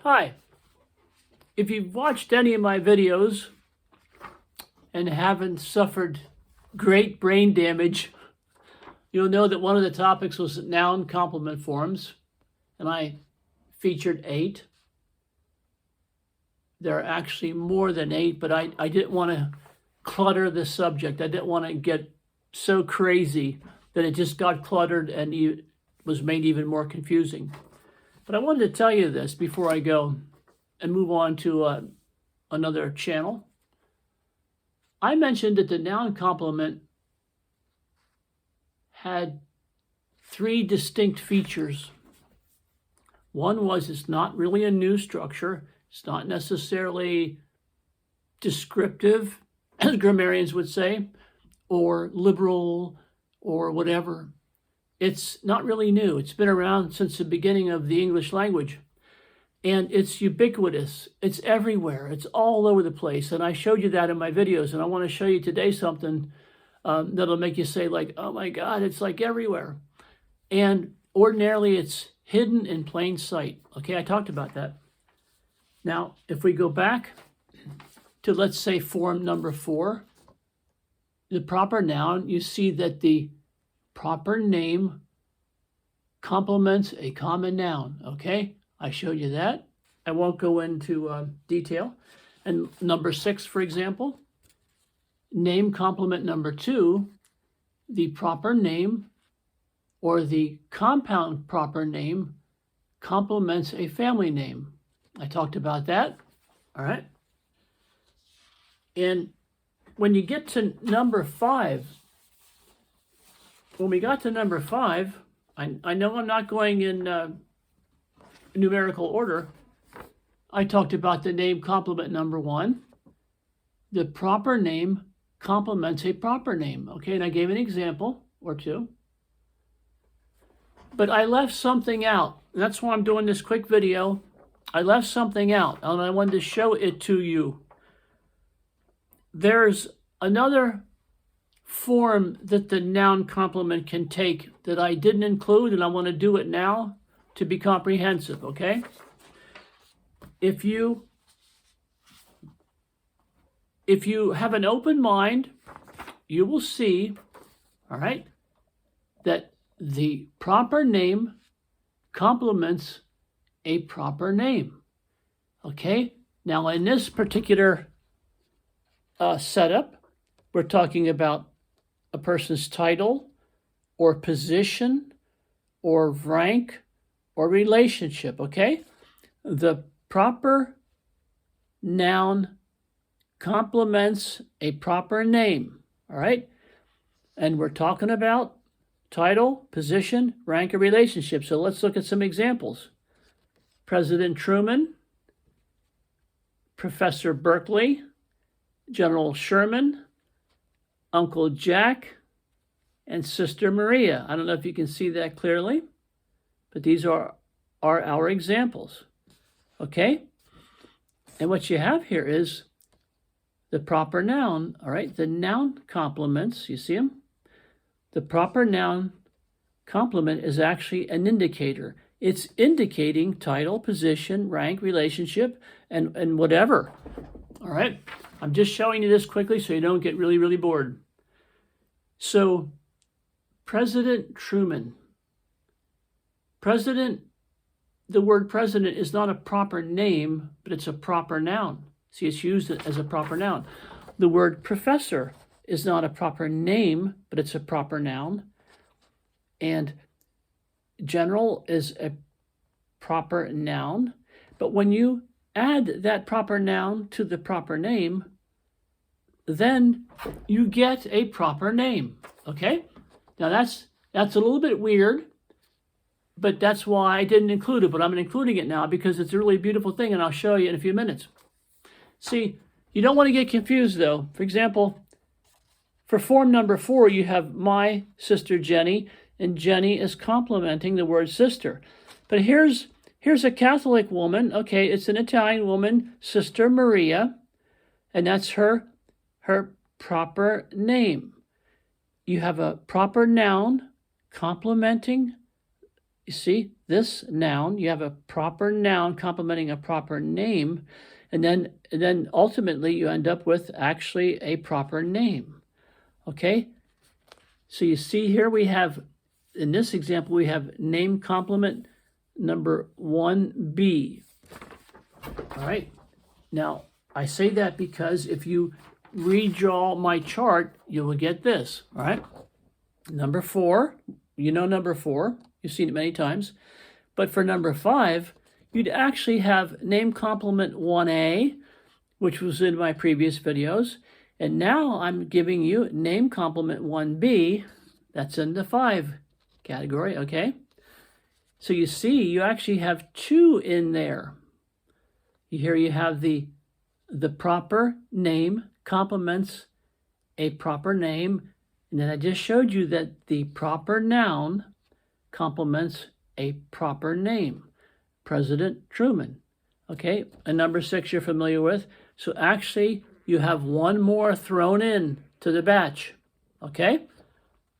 Hi, if you've watched any of my videos and haven't suffered great brain damage, you'll know that one of the topics was noun complement forms, and I featured 8. There are actually more than 8, but I didn't want to clutter the subject. I didn't want to get so crazy that it just got cluttered and it was made even more confusing. But I wanted to tell you this before I go and move on to another channel. I mentioned that the noun complement had 3 distinct features. One was it's not really a new structure. It's not necessarily descriptive, as grammarians would say, or liberal, or whatever. It's not really new. It's been around since the beginning of the English language. And it's ubiquitous. It's everywhere. It's all over the place. And I showed you that in my videos. And I want to show you today something that'll make you say, like, oh my God, it's like everywhere. And ordinarily, it's hidden in plain sight. Okay, I talked about that. Now, if we go back to, let's say, form number 4, the proper noun, you see that the proper name complements a common noun. Okay? I showed you that. I won't go into detail. And number 6, for example, name complement number 2, the proper name or the compound proper name complements a family name. I talked about that. All right. And when you get to number 5, when we got to number 5, I know I'm not going in numerical order. I talked about the name complement number 1. The proper name complements a proper name. Okay, and I gave an example or 2. But I left something out. That's why I'm doing this quick video. I left something out, and I wanted to show it to you. There's another form that the noun complement can take that I didn't include, and I want to do it now to be comprehensive, okay? If you have an open mind, you will see, all right, that the proper name complements a proper name, okay? Now, in this particular setup, we're talking about a person's title or position or rank or relationship, okay? The proper noun complements a proper name, all right? And we're talking about title, position, rank, or relationship. So let's look at some examples. President Truman, Professor Berkeley, General Sherman, Uncle Jack, and Sister Maria. I don't know if you can see that clearly, but these are our examples, okay? And what you have here is the proper noun, all right? The noun complements, you see them? The proper noun complement is actually an indicator. It's indicating title, position, rank, relationship, and whatever, all right? I'm just showing you this quickly so you don't get really, really bored. So, President Truman. The word president is not a proper name, but it's a proper noun. See, it's used as a proper noun. The word professor is not a proper name, but it's a proper noun. And general is a proper noun. But when you add that proper noun to the proper name, then you get a proper name, okay? Now that's a little bit weird, but that's why I didn't include it, but I'm including it now because it's a really beautiful thing, and I'll show you in a few minutes. See, you don't want to get confused, though. For example, for form number 4, you have my sister Jenny, and Jenny is complementing the word sister. But here's a Catholic woman, okay, it's an Italian woman, Sister Maria, and that's her proper name. You have a proper noun complementing You see, this noun, you have a proper noun complementing a proper name, and then ultimately you end up with actually a proper name. Okay? So you see here we have, in this example, we have name complement number 1B. All right. Now, I say that because if you redraw my chart, you will get this. All right. Number 4, you know number 4. You've seen it many times. But for number 5, you'd actually have name complement 1A, which was in my previous videos. And now I'm giving you name complement 1B. That's in the 5 category, okay? So you see, you actually have 2 in there. Here you have the proper name complements a proper name. And then I just showed you that the proper noun complements a proper name. President Truman. Okay, and number 6 you're familiar with. So actually, you have one more thrown in to the batch. Okay?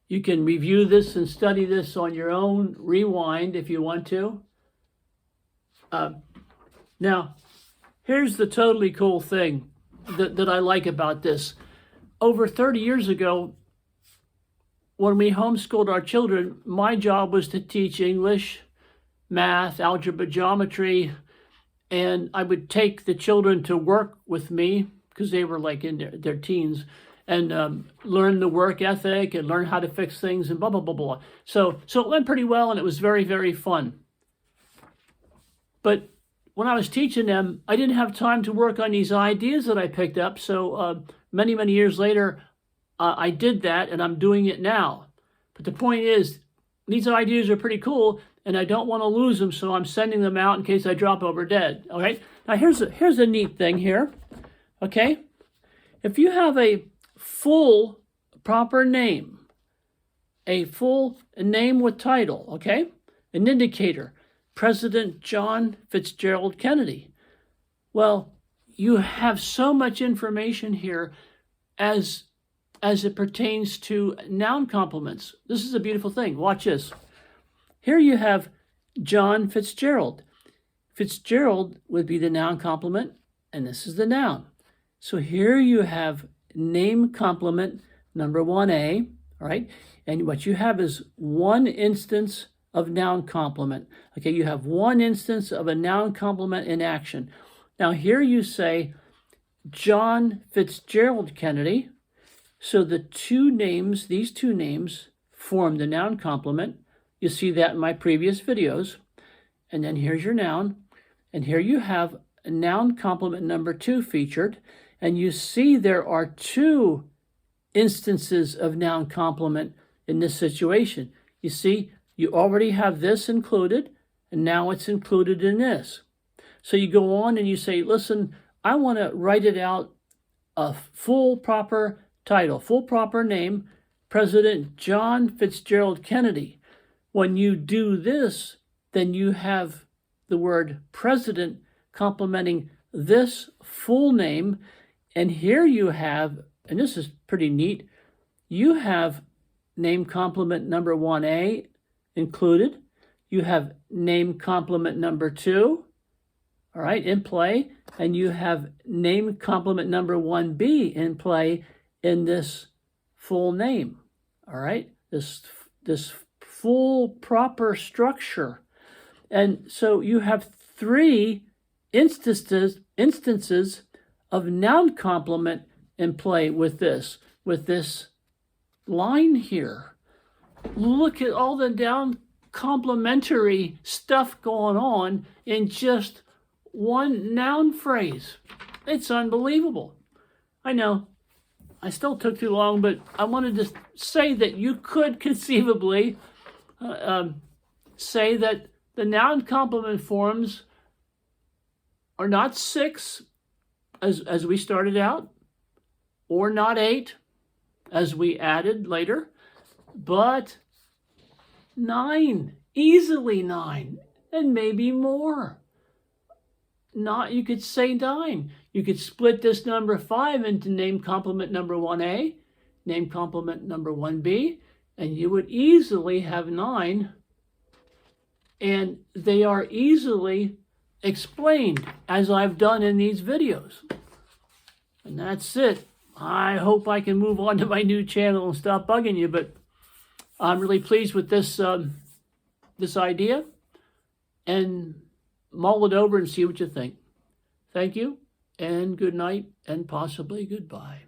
You can review this and study this on your own, rewind if you want to. Now, here's the totally cool thing that I like about this. Over 30 years ago, when we homeschooled our children, my job was to teach English, math, algebra, geometry, and I would take the children to work with me because they were like in their teens, and learn the work ethic and learn how to fix things and blah, blah, blah, blah. So it went pretty well, and it was very, very fun. But when I was teaching them, I didn't have time to work on these ideas that I picked up. So many, many years later, I did that, and I'm doing it now. But the point is, these ideas are pretty cool, and I don't want to lose them, so I'm sending them out in case I drop over dead. All right? Now, here's a neat thing here. Okay? If you have a full proper name, a full name with title, okay? An indicator, President John Fitzgerald Kennedy. Well, you have so much information here as it pertains to noun complements. This is a beautiful thing. Watch this. Here you have John Fitzgerald. Fitzgerald would be the noun complement, and this is the noun. So here you have name complement number 1A, all right? And what you have is one instance of noun complement. Okay, you have one instance of a noun complement in action. Now here you say John Fitzgerald Kennedy. So the two names, these two names, form the noun complement. You see that in my previous videos. And then here's your noun. And here you have a noun complement number 2 featured. And you see there are 2 instances of noun complement in this situation. You see, you already have this included, and now it's included in this. So you go on and you say, listen, I want to write it out a full proper title, full proper name, President John Fitzgerald Kennedy. When you do this, then you have the word president complementing this full name. And here you have, and this is pretty neat, you have name complement number 1A included. You have name complement number 2, all right, in play. And you have name complement number 1B in play in this full name, all right? This full proper structure. And so you have 3 instances of noun complement in play with this line here. Look at all the noun complementary stuff going on in just one noun phrase. It's unbelievable. I know, I still took too long, but I wanted to say that you could conceivably say that the noun complement forms are not 6, as we started out, or not 8, as we added later, but 9, easily 9, and maybe more. You could say 9. You could split this number 5 into name complement number 1A, name complement number 1B, and you would easily have 9 and they are easily explained as I've done in these videos. And that's it. I hope I can move on to my new channel and stop bugging you, but I'm really pleased with this this idea, and mull it over and see what you think. Thank you, and good night, and possibly goodbye.